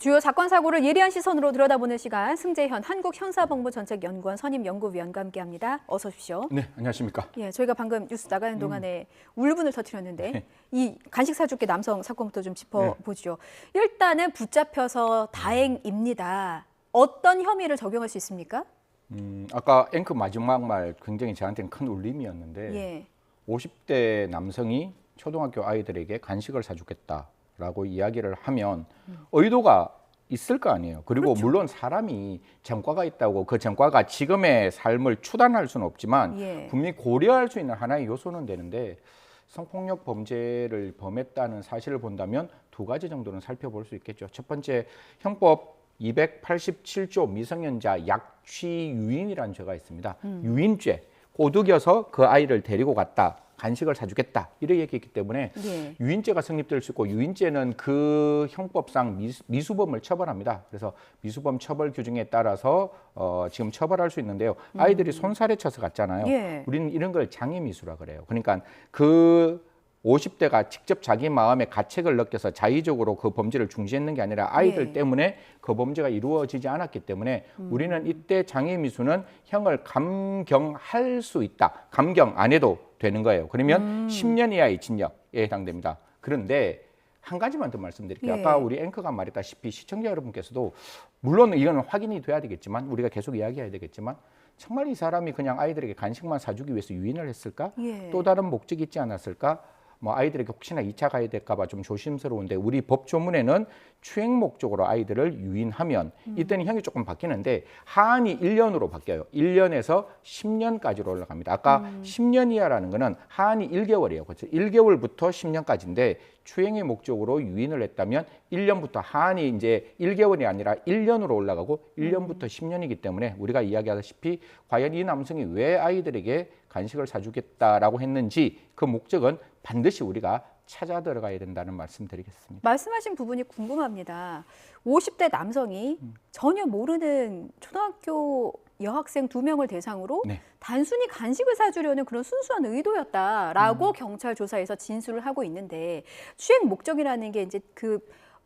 주요 사건 사고를 예리한 시선으로 들여다보는 시간, 승재현 한국형사본부정책연구원 선임연구위원과 함께합니다. 어서 오십시오. 네, 안녕하십니까. 예, 저희가 방금 뉴스 나가는 동안에 울분을 터뜨렸는데 네. 이 간식 사줄게 남성 사건부터 좀 짚어보죠. 일단은 붙잡혀서 다행입니다. 어떤 혐의를 적용할 수 있습니까? 아까 앵커 마지막 말 굉장히 저한테는 큰 울림이었는데 예. 50대 남성이 초등학교 아이들에게 간식을 사주겠다라고 이야기를 하면 의도가 있을 거 아니에요. 그리고 그렇죠. 물론 사람이 전과가 있다고 그 전과가 지금의 삶을 추단할 수는 없지만 예. 분명히 고려할 수 있는 하나의 요소는 되는데 성폭력 범죄를 범했다는 사실을 본다면 두 가지 정도는 살펴볼 수 있겠죠. 첫 번째, 형법 287조 미성년자 약취 유인이라는 죄가 있습니다. 유인죄, 꼬드겨서 그 아이를 데리고 갔다, 간식을 사주겠다 이렇게 얘기했기 때문에 예. 유인죄가 성립될 수 있고, 유인죄는 그 형법상 미수범을 처벌합니다. 그래서 미수범 처벌 규정에 따라서 지금 처벌할 수 있는데요. 아이들이 손살에 쳐서 갔잖아요. 예. 우리는 이런 걸 장애미수라 그래요. 그러니까 그 50대가 직접 자기 마음에 가책을 느껴서 자의적으로 그 범죄를 중지했는 게 아니라 아이들 예. 때문에 그 범죄가 이루어지지 않았기 때문에 우리는 이때 장애미수는 형을 감경할 수 있다. 감경 안 해도 되는 거예요. 그러면 10년 이하의 징역에 해당됩니다. 그런데 한 가지만 더 말씀드릴게요. 예. 아까 우리 앵커가 말했다시피 시청자 여러분께서도 물론 이거는 확인이 돼야 되겠지만 우리가 계속 이야기해야 되겠지만 정말 이 사람이 그냥 아이들에게 간식만 사주기 위해서 유인을 했을까? 예. 또 다른 목적이 있지 않았을까? 뭐 아이들에게 혹시나 2차 가야 될까 봐 좀 조심스러운데 우리 법 조문에는 추행 목적으로 아이들을 유인하면 이때는 형이 조금 바뀌는데 하한이 1년으로 바뀌어요. 1년에서 10년까지로 올라갑니다. 아까 10년 이하라는 거는 하한이 1개월이에요. 그렇죠? 1개월부터 10년까지인데 추행의 목적으로 유인을 했다면 1년부터 하한이 이제 1개월이 아니라 1년으로 올라가고 1년부터 10년이기 때문에 우리가 이야기하다시피 과연 이 남성이 왜 아이들에게 간식을 사주겠다라고 했는지 그 목적은 반드시 우리가 찾아 들어가야 된다는 말씀 드리겠습니다. 말씀하신 부분이 궁금합니다. 50대 남성이 전혀 모르는 초등학교 여학생 2명을 대상으로 네. 단순히 간식을 사주려는 그런 순수한 의도였다라고 경찰 조사에서 진술을 하고 있는데 추행 목적이라는 게 이제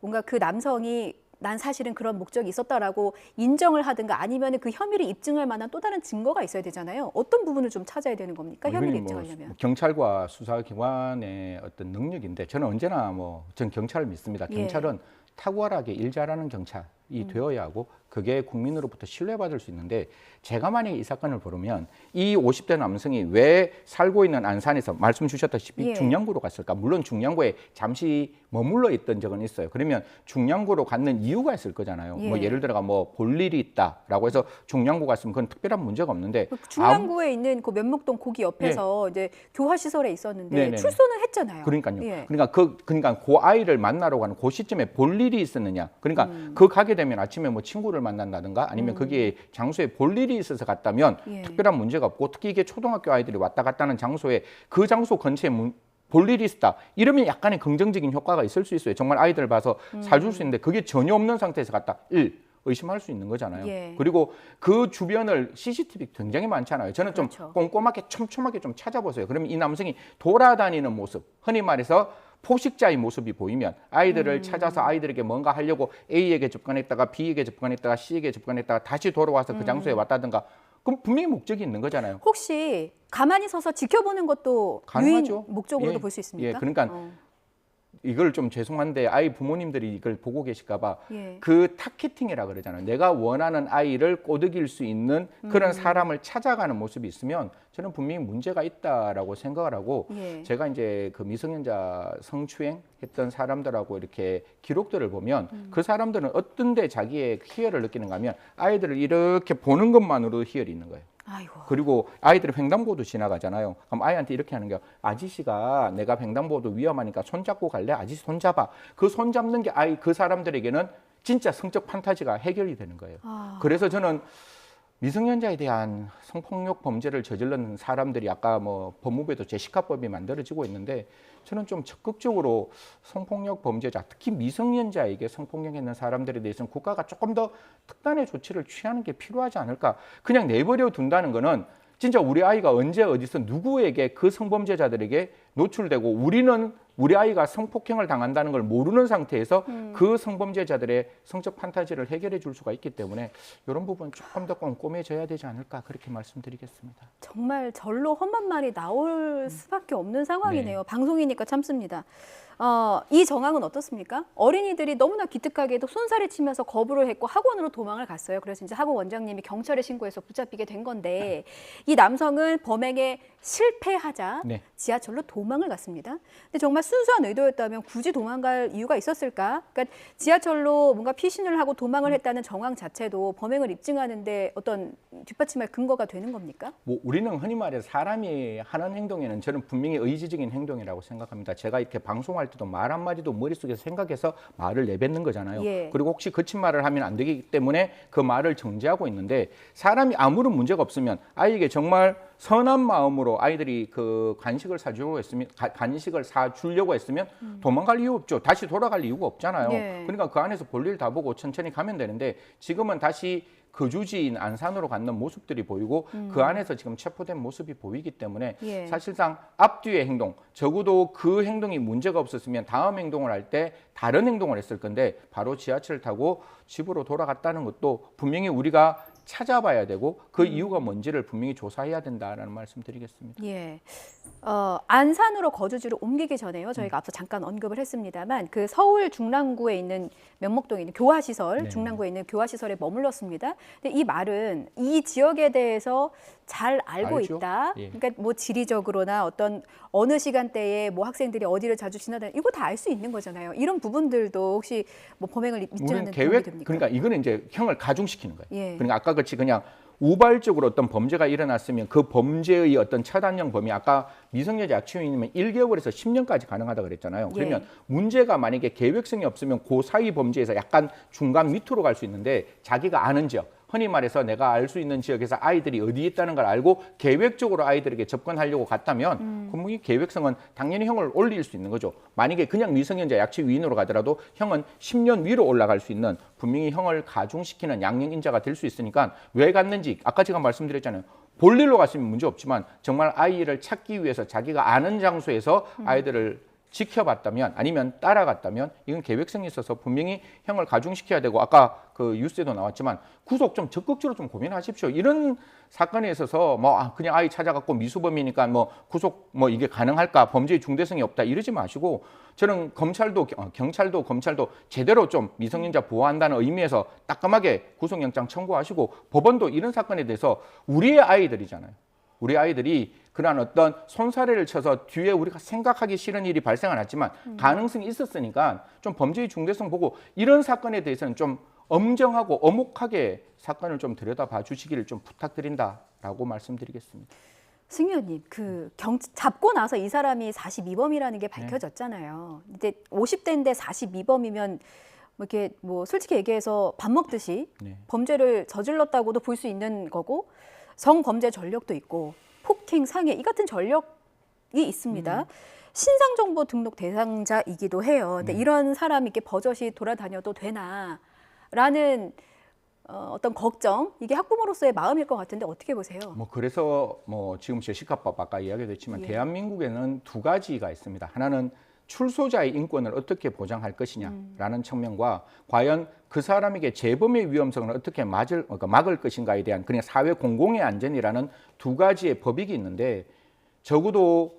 뭔가 그 남성이 난 사실은 그런 목적이 있었다라고 인정을 하든가 아니면 그 혐의를 입증할 만한 또 다른 증거가 있어야 되잖아요. 어떤 부분을 좀 찾아야 되는 겁니까? 혐의를 입증하려면. 경찰과 수사기관의 어떤 능력인데 저는 언제나 전 경찰을 믿습니다. 경찰은 탁월하게 일 잘하는 경찰이 되어야 하고 그게 국민으로부터 신뢰받을 수 있는데 제가 만약에 이 사건을 보면 이 50대 남성이 왜 살고 있는 안산에서 말씀 주셨다시피 중량구로 갔을까? 물론 중량구에 잠시 머물러 있던 적은 있어요. 그러면 중량구로 갔는 이유가 있을 거잖아요. 뭐 예를 들어가 볼 일이 있다라고 해서 중량구 갔으면 그건 특별한 문제가 없는데 중량구에 있는 그 면목동 고기 옆에서 이제 교화 시설에 있었는데 네네네. 출소는 했잖아요. 그러니까요. 그러니까 그 아이를 만나러 가는 그 시점에 볼 일이 있었느냐. 그러니까 그 가게 되면 아침에 뭐 친구를 만난다든가 아니면 거기에 장소에 볼 일이 있어서 갔다면 특별한 문제가 없고 특히 이게 초등학교 아이들이 왔다 갔다 하는 장소에 그 장소 근처에 볼 일이 있다. 이러면 약간의 긍정적인 효과가 있을 수 있어요. 정말 아이들을 봐서 사줄 수 있는데 그게 전혀 없는 상태에서 갔다. 의심할 수 있는 거잖아요. 그리고 그 주변을 CCTV 굉장히 많잖아요. 저는 좀 꼼꼼하게 촘촘하게 좀 찾아보세요. 그러면 이 남성이 돌아다니는 모습, 흔히 말해서 포식자의 모습이 보이면 아이들을 찾아서 아이들에게 뭔가 하려고 A에게 접근했다가 B에게 접근했다가 C에게 접근했다가 다시 돌아와서 그 장소에 왔다든가 그럼 분명히 목적이 있는 거잖아요. 혹시 가만히 서서 지켜보는 것도 가능하죠. 유인 목적으로도 볼 수 있습니까? 그러니까 이걸 좀 죄송한데 아이 부모님들이 이걸 보고 계실까 봐 예. 그 타겟팅이라 그러잖아요. 내가 원하는 아이를 꼬드길 수 있는 그런 사람을 찾아가는 모습이 있으면 저는 분명히 문제가 있다라고 생각을 하고 제가 이제 그 미성년자 성추행 했던 사람들하고 이렇게 기록들을 보면 그 사람들은 어떤 데 자기의 희열을 느끼는가 하면 아이들을 이렇게 보는 것만으로도 희열이 있는 거예요. 아이고. 그리고 아이들이 횡단보도 지나가잖아요. 그럼 아이한테 이렇게 하는 게 아저씨가 내가 횡단보도 위험하니까 손잡고 갈래? 아저씨 손잡아. 그 손잡는 게 그 사람들에게는 진짜 성적 판타지가 해결이 되는 거예요. 그래서 저는 미성년자에 대한 성폭력 범죄를 저지르는 사람들이 아까 법무부에도 제시카법이 만들어지고 있는데 저는 좀 적극적으로 성폭력 범죄자, 특히 미성년자에게 성폭력했는 사람들에 대해서는 국가가 조금 더 특단의 조치를 취하는 게 필요하지 않을까. 그냥 내버려 둔다는 거는 진짜 우리 아이가 언제 어디서 누구에게 그 성범죄자들에게 노출되고 우리는 우리 아이가 성폭행을 당한다는 걸 모르는 상태에서 그 성범죄자들의 성적 판타지를 해결해 줄 수가 있기 때문에 이런 부분 조금 더 꼼꼼해져야 되지 않을까 그렇게 말씀드리겠습니다. 정말 절로 험한 말이 나올 수밖에 없는 상황이네요. 방송이니까 참습니다. 이 정황은 어떻습니까? 어린이들이 너무나 기특하게도 손살에 치면서 거부를 했고 학원으로 도망을 갔어요. 그래서 이제 학원 원장님이 경찰에 신고해서 붙잡히게 된 건데 이 남성은 범행에 실패하자 네. 지하철로 도망을 갔습니다. 근데 정말 순수한 의도였다면 굳이 도망갈 이유가 있었을까? 그러니까 지하철로 뭔가 피신을 하고 도망을 했다는 정황 자체도 범행을 입증하는데 어떤 뒷받침할 근거가 되는 겁니까? 뭐 우리는 흔히 말해 사람이 하는 행동에는 저는 분명히 의지적인 행동이라고 생각합니다. 제가 이렇게 방송할 때도 말 한마디도 머릿속에서 생각해서 말을 내뱉는 거잖아요. 예. 그리고 혹시 거친 말을 하면 안 되기 때문에 그 말을 정지하고 있는데 사람이 아무런 문제가 없으면 아이에게 정말 선한 마음으로 아이들이 그 간식을 사주려고 했으면 간식을 사주려고 했으면 도망갈 이유 없죠. 다시 돌아갈 이유가 없잖아요. 예. 그러니까 그 안에서 볼일 다 보고 천천히 가면 되는데 지금은 다시 거주지인 안산으로 가는 모습들이 보이고 그 안에서 지금 체포된 모습이 보이기 때문에 예. 사실상 앞뒤의 행동, 적어도 그 행동이 문제가 없었으면 다음 행동을 할 때 다른 행동을 했을 건데 바로 지하철을 타고 집으로 돌아갔다는 것도 분명히 우리가 찾아봐야 되고 그 이유가 뭔지를 분명히 조사해야 된다라는 말씀 드리겠습니다. 예. 안산으로 거주지를 옮기기 전에요. 저희가 앞서 잠깐 언급을 했습니다만 그 서울 중랑구에 있는 면목동에 있는 교화시설, 네. 중랑구에 있는 교화시설에 머물렀습니다. 근데 이 말은 이 지역에 대해서 잘 알고 알죠. 있다. 예. 그러니까 뭐 지리적으로나 어떤 어느 시간대에 뭐 학생들이 어디를 자주 지나다니 이거 다 알 수 있는 거잖아요. 이런 부분들도 혹시 뭐 범행을 우리는 입증하는 도움이 계획 됩니까? 그러니까 이거는 이제 형을 가중시키는 거예요. 예. 그러니까 아까 같이 그냥 우발적으로 어떤 범죄가 일어났으면 그 범죄의 어떤 차단형 범위 아까 미성년자 약취인이면 1개월에서 10년까지 가능하다 그랬잖아요. 그러면 예. 문제가 만약에 계획성이 없으면 그 사이 범죄에서 약간 중간 밑으로 갈 수 있는데 자기가 아는 지역 흔히 말해서 내가 알 수 있는 지역에서 아이들이 어디 있다는 걸 알고 계획적으로 아이들에게 접근하려고 갔다면 분명히 계획성은 당연히 형을 올릴 수 있는 거죠. 만약에 그냥 미성년자 약취 위인으로 가더라도 형은 10년 위로 올라갈 수 있는 분명히 형을 가중시키는 양형인자가 될 수 있으니까 왜 갔는지 아까 제가 말씀드렸잖아요. 볼일로 갔으면 문제 없지만 정말 아이를 찾기 위해서 자기가 아는 장소에서 아이들을 지켜봤다면 아니면 따라갔다면 이건 계획성이 있어서 분명히 형을 가중시켜야 되고 아까 그 뉴스에도 나왔지만 구속 좀 적극적으로 좀 고민하십시오. 이런 사건에 있어서 뭐 그냥 아이 찾아갖고 미수범이니까 뭐 구속 뭐 이게 가능할까 범죄의 중대성이 없다 이러지 마시고 저는 검찰도 경찰도 검찰도 제대로 좀 미성년자 보호한다는 의미에서 따끔하게 구속영장 청구하시고 법원도 이런 사건에 대해서 우리의 아이들이잖아요. 우리 아이들이 그러한 어떤 손사래를 쳐서 뒤에 우리가 생각하기 싫은 일이 발생은 했지만 가능성이 있었으니까 좀 범죄의 중대성 보고 이런 사건에 대해서는 좀 엄정하고 엄혹하게 사건을 좀 들여다봐 주시기를 좀 부탁드린다라고 말씀드리겠습니다. 승 의원님, 잡고 나서 이 사람이 42범이라는 게 밝혀졌잖아요. 근데 50대인데 42범이면 뭐 이렇게 뭐 솔직히 얘기해서 밥 먹듯이 네. 범죄를 저질렀다고도 볼 수 있는 거고 성범죄 전력도 있고 폭행, 상해 이 같은 전력이 있습니다. 신상정보 등록 대상자이기도 해요. 근데 이런 사람이 이렇게 버젓이 돌아다녀도 되나라는 어떤 걱정, 이게 학부모로서의 마음일 것 같은데 어떻게 보세요? 뭐 그래서 뭐 지금 제시카법 아까 이야기도 했지만 예. 대한민국에는 두 가지가 있습니다. 하나는 출소자의 인권을 어떻게 보장할 것이냐라는 측면과 과연 그 사람에게 재범의 위험성을 어떻게 막을 것인가에 대한 그냥 사회 공공의 안전이라는 두 가지의 법익이 있는데 적어도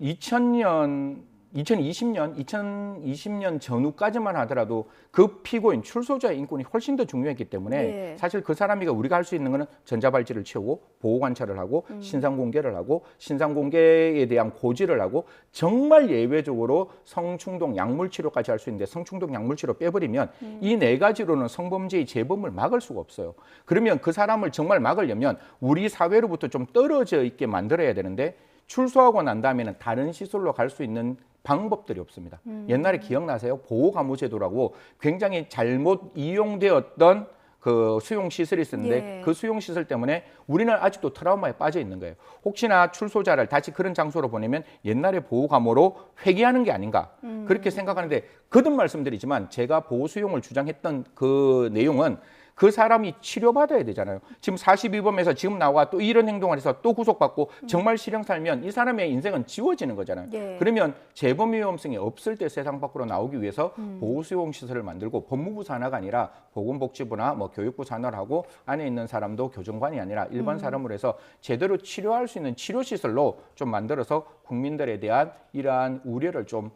2020년 전후까지만 하더라도 그 피고인 출소자의 인권이 훨씬 더 중요했기 때문에 예. 사실 그 사람이가 우리가 할 수 있는 거는 전자발찌를 채우고 보호 관찰을 하고 신상 공개를 하고 신상 공개에 대한 고지를 하고 정말 예외적으로 성충동 약물 치료까지 할 수 있는데 성충동 약물 치료 빼버리면 이 네 가지로는 성범죄의 재범을 막을 수가 없어요. 그러면 그 사람을 정말 막으려면 우리 사회로부터 좀 떨어져 있게 만들어야 되는데 출소하고 난 다음에는 다른 시설로 갈 수 있는 방법들이 없습니다. 옛날에 기억나세요? 보호감호제도라고 굉장히 잘못 이용되었던 그 수용시설이 있었는데 예. 그 수용시설 때문에 우리는 아직도 트라우마에 빠져 있는 거예요. 혹시나 출소자를 다시 그런 장소로 보내면 옛날에 보호감호로 회귀하는 게 아닌가 그렇게 생각하는데 거듭 말씀드리지만 제가 보호 수용을 주장했던 그 내용은 그 사람이 치료받아야 되잖아요. 지금 42범에서 지금 나와 또 이런 행동을 해서 또 구속받고 정말 실형 살면 이 사람의 인생은 지워지는 거잖아요. 예. 그러면 재범 위험성이 없을 때 세상 밖으로 나오기 위해서 보호수용 시설을 만들고 법무부 산하가 아니라 보건복지부나 뭐 교육부 산하를 하고 안에 있는 사람도 교정관이 아니라 일반 사람으로 해서 제대로 치료할 수 있는 치료시설로 좀 만들어서 국민들에 대한 이러한 우려를 좀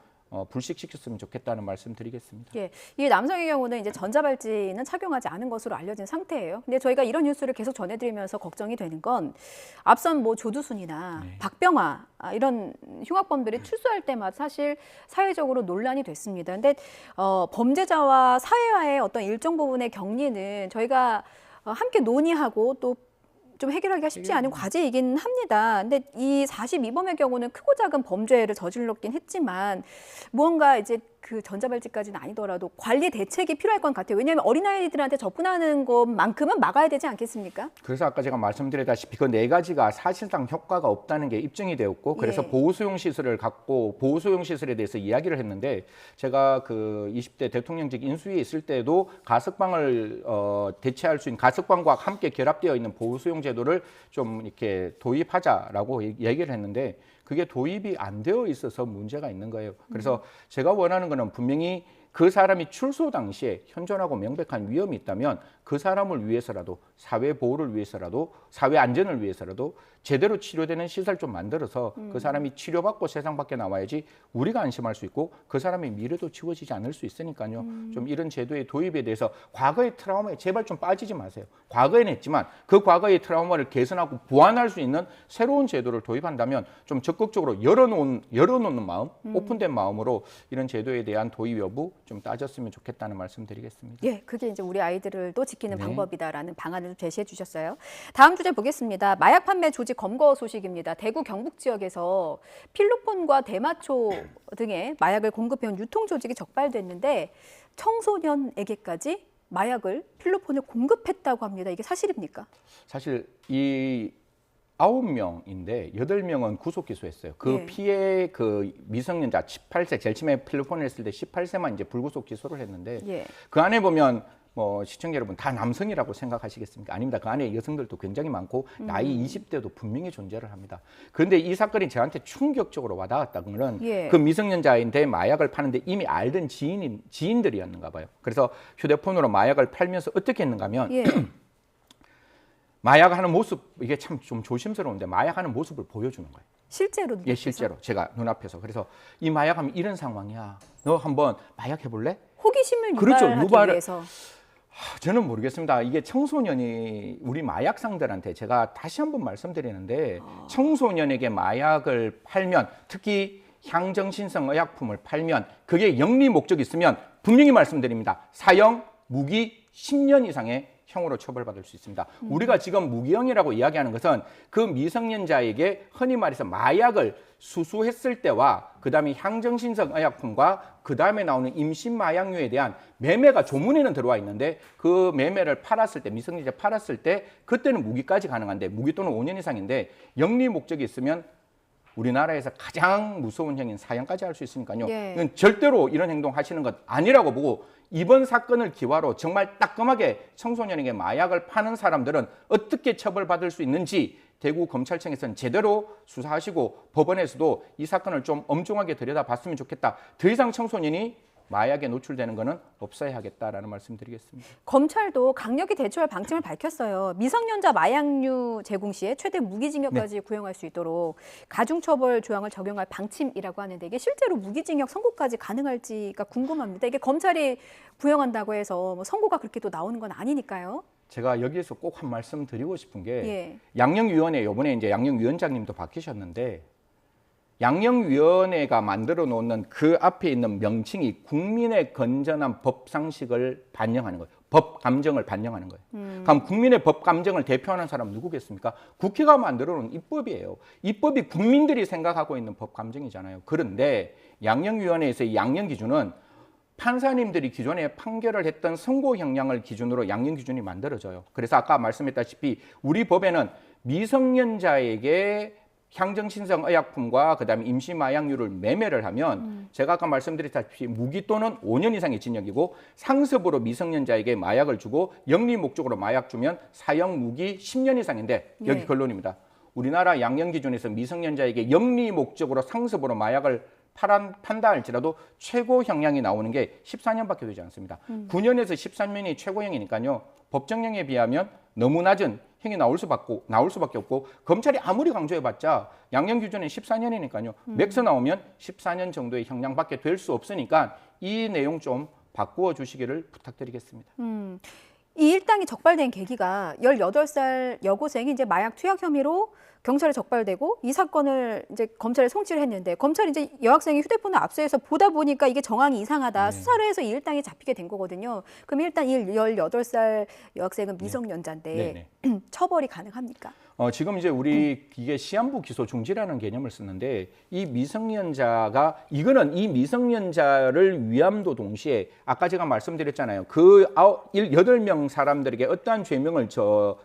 불식시켰으면 좋겠다는 말씀 드리겠습니다. 예, 이 남성의 경우는 이제 전자발찌는 착용하지 않은 것으로 알려진 상태예요. 근데 저희가 이런 뉴스를 계속 전해드리면서 걱정이 되는 건 앞선 뭐 조두순이나 박병화 이런 흉악범들이 출소할 때마다 사실 사회적으로 논란이 됐습니다. 근데 범죄자와 사회와의 어떤 일정 부분의 격리는 저희가 함께 논의하고 또 좀 해결하기가 쉽지 않은 과제이긴 합니다. 근데 이 42범의 경우는 크고 작은 범죄를 저질렀긴 했지만 무언가 이제 그 전자발찌까지는 아니더라도 관리 대책이 필요할 것 같아요. 왜냐하면 어린아이들한테 접근하는 것만큼은 막아야 되지 않겠습니까? 그래서 아까 제가 말씀드렸다시피 그 네 가지가 사실상 효과가 없다는 게 입증이 되었고 그래서 예. 보호수용 시설을 갖고 보호수용 시설에 대해서 이야기를 했는데 제가 그 20대 대통령직 인수위에 있을 때도 가석방을 대체할 수 있는 가석방과 함께 결합되어 있는 보호수용 제도를 좀 이렇게 도입하자라고 얘기를 했는데 그게 도입이 안 되어 있어서 문제가 있는 거예요. 그래서 제가 원하는 거는 분명히 그 사람이 출소 당시에 현존하고 명백한 위험이 있다면 그 사람을 위해서라도 사회 보호를 위해서라도 사회 안전을 위해서라도 제대로 치료되는 시설 좀 만들어서 그 사람이 치료받고 세상 밖에 나와야지 우리가 안심할 수 있고 그 사람의 미래도 지워지지 않을 수 있으니까요. 좀 이런 제도의 도입에 대해서 과거의 트라우마에 제발 좀 빠지지 마세요. 과거에는 했지만 그 과거의 트라우마를 개선하고 보완할 수 있는 새로운 제도를 도입한다면 좀 적극적으로 열어놓는 마음, 오픈된 마음으로 이런 제도에 대한 도입 여부 좀 따졌으면 좋겠다는 말씀 드리겠습니다. 예, 그게 이제 우리 아이들도 지키는 네. 방법이다라는 방안을 제시해 주셨어요. 다음 주제 보겠습니다. 마약 판매 조직 검거 소식입니다. 대구 경북 지역에서 필로폰과 대마초 등의 마약을 공급해온 유통 조직이 적발됐는데 청소년에게까지 마약을 필로폰을 공급했다고 합니다. 이게 사실입니까? 사실 이 9명인데 8명은 구속 기소했어요. 그 예. 피해 그 미성년자 18세 제일 처음에 필로폰을 했을 때 18세만 이제 불구속 기소를 했는데 예. 그 안에 보면 뭐 시청자 여러분 다 남성이라고 생각하시겠습니까? 아닙니다. 그 안에 여성들도 굉장히 많고 나이 20대도 분명히 존재를 합니다. 그런데 이 사건이 저한테 충격적으로 와닿았다는 거는 예. 그 미성년자인데 마약을 파는데 이미 알던 지인들이었는가 봐요. 그래서 휴대폰으로 마약을 팔면서 어떻게 했는가 하면 예. 마약하는 모습 이게 참 좀 조심스러운데 마약하는 모습을 보여주는 거예요. 실제로 예, 실제로 제가 눈앞에서 그래서 이 마약하면 이런 상황이야. 너 한번 마약 해볼래? 호기심을 그렇죠. 유발하기 위해서. 저는 모르겠습니다. 이게 청소년이 우리 마약상들한테 제가 다시 한번 말씀드리는데 청소년에게 마약을 팔면 특히 향정신성 의약품을 팔면 그게 영리 목적이 있으면 분명히 말씀드립니다. 사형, 무기 10년 이상의 형으로 처벌받을 수 있습니다. 우리가 지금 무기형이라고 이야기하는 것은 그 미성년자에게 흔히 말해서 마약을 수수했을 때와 그다음에 향정신성 의약품과 그다음에 나오는 임신 마약류에 대한 매매가 조문에는 들어와 있는데 그 매매를 팔았을 때 미성년자 팔았을 때 그때는 무기까지 가능한데 무기 또는 5년 이상인데 영리 목적이 있으면 우리나라에서 가장 무서운 형인 사형까지 할 수 있으니까요. 예. 이건 절대로 이런 행동 하시는 것 아니라고 보고 이번 사건을 기화로 정말 따끔하게 청소년에게 마약을 파는 사람들은 어떻게 처벌받을 수 있는지 대구 검찰청에서는 제대로 수사하시고 법원에서도 이 사건을 좀 엄중하게 들여다봤으면 좋겠다. 더 이상 청소년이 마약에 노출되는 것은 없어야 하겠다라는 말씀드리겠습니다. 검찰도 강력히 대처할 방침을 밝혔어요. 미성년자 마약류 제공 시에 최대 무기징역까지 구형할 수 있도록 가중처벌 조항을 적용할 방침이라고 하는데 이게 실제로 무기징역 선고까지 가능할지가 궁금합니다. 이게 검찰이 구형한다고 해서 뭐 선고가 그렇게 또 나오는 건 아니니까요. 제가 여기에서 꼭 한 말씀 드리고 싶은 게 예. 양형위원회 이번에 이제 양형위원장님도 바뀌셨는데 양형위원회가 만들어 놓는 그 앞에 있는 명칭이 국민의 건전한 법 상식을 반영하는 거예요. 법 감정을 반영하는 거예요. 그럼 국민의 법 감정을 대표하는 사람 누구겠습니까? 국회가 만들어 놓은 입법이에요. 입법이 국민들이 생각하고 있는 법 감정이잖아요. 그런데 양형위원회에서의 양형 기준은 판사님들이 기존에 판결을 했던 선고 형량을 기준으로 양형 기준이 만들어져요. 그래서 아까 말씀했다시피 우리 법에는 미성년자에게 향정신성 의약품과 그다음에 임시 마약류를 매매를 하면 제가 아까 말씀드렸다시피 무기 또는 5년 이상의 징역이고 상습으로 미성년자에게 마약을 주고 영리 목적으로 마약 주면 사형 무기 10년 이상인데 여기 예. 결론입니다. 우리나라 양형 기준에서 미성년자에게 영리 목적으로 상습으로 마약을 판다 할지라도 최고 형량이 나오는 게 14년밖에 되지 않습니다. 9년에서 13년이 최고형이니까요. 법정형에 비하면 너무 낮은 형이 나올 수밖에 없고 검찰이 아무리 강조해봤자 양형 기준은 14년이니까요. 맥스 나오면 14년 정도의 형량밖에 될 수 없으니까 이 내용 좀 바꾸어 주시기를 부탁드리겠습니다. 이 일당이 적발된 계기가 18살 여고생이 이제 마약 투약 혐의로 경찰에 적발되고 이 사건을 이제 검찰에 송치를 했는데 검찰이 이제 여학생이 휴대폰을 압수해서 보다 보니까 이게 정황이 이상하다. 수사를 해서 이 일당이 잡히게 된 거거든요. 그럼 일단 이 18살 여학생은 미성년자인데 처벌이 가능합니까? 지금 이제 우리 이게 시한부 기소 중지라는 개념을 쓰는데 이 미성년자가 이거는 이 미성년자를 위함도 동시에 아까 제가 말씀드렸잖아요. 그 8명 사람들에게 어떠한 죄명을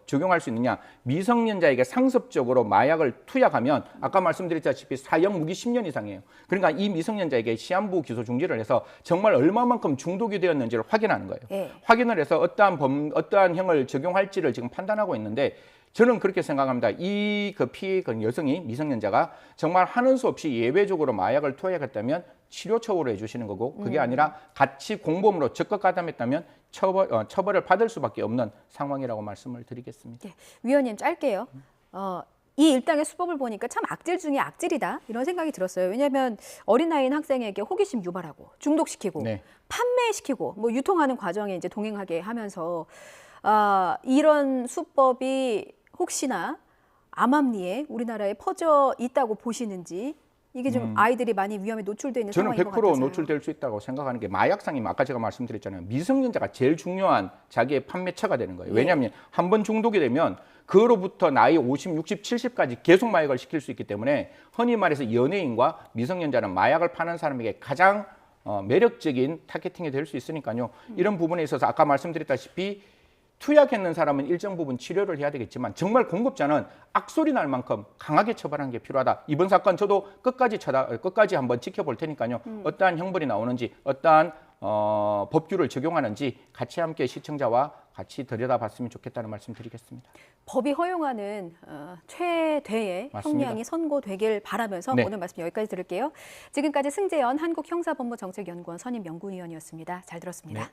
적용할 수 있느냐. 미성년자에게 상습적으로 마약을 투약하면 아까 말씀드렸다시피 사형 무기 10년 이상이에요. 그러니까 이 미성년자에게 시한부 기소 중지를 해서 정말 얼마만큼 중독이 되었는지를 확인하는 거예요. 예. 확인을 해서 어떠한 형을 적용할지를 지금 판단하고 있는데 저는 그렇게 생각합니다. 이 피해 여성이 미성년자가 정말 하는 수 없이 예외적으로 마약을 투약했다면 치료 처우를 해주시는 거고 그게 아니라 같이 공범으로 적극 가담했다면 처벌을 받을 수밖에 없는 상황이라고 말씀을 드리겠습니다. 예. 위원님 짧게요. 이 일당의 수법을 보니까 참 악질 중에 악질이다 이런 생각이 들었어요. 왜냐하면 어린 나이인 학생에게 호기심 유발하고 중독시키고 판매시키고 뭐 유통하는 과정에 이제 동행하게 하면서 이런 수법이 혹시나 암암리에 우리나라에 퍼져 있다고 보시는지 이게 좀 아이들이 많이 위험에 노출되어 있는 저는 상황인 것 100% 같아서요. 노출될 수 있다고 생각하는 게 마약상이면 아까 제가 말씀드렸잖아요. 미성년자가 제일 중요한 자기의 판매처가 되는 거예요. 왜냐하면 한 번 중독이 되면 그로부터 나이 50, 60, 70까지 계속 마약을 시킬 수 있기 때문에 흔히 말해서 연예인과 미성년자는 마약을 파는 사람에게 가장 매력적인 타겟팅이 될 수 있으니까요. 이런 부분에 있어서 아까 말씀드렸다시피 투약했는 사람은 일정 부분 치료를 해야 되겠지만 정말 공급자는 악소리 날 만큼 강하게 처벌하는 게 필요하다. 이번 사건 저도 끝까지 한번 지켜볼 테니까요. 어떠한 형벌이 나오는지 어떠한 법규를 적용하는지 같이 함께 시청자와 같이 들여다봤으면 좋겠다는 말씀 드리겠습니다. 법이 허용하는 최대의 맞습니다. 형량이 선고되길 바라면서 오늘 말씀 여기까지 들을게요. 지금까지 승재현 한국형사법무정책연구원 선임 연구위원이었습니다. 잘 들었습니다.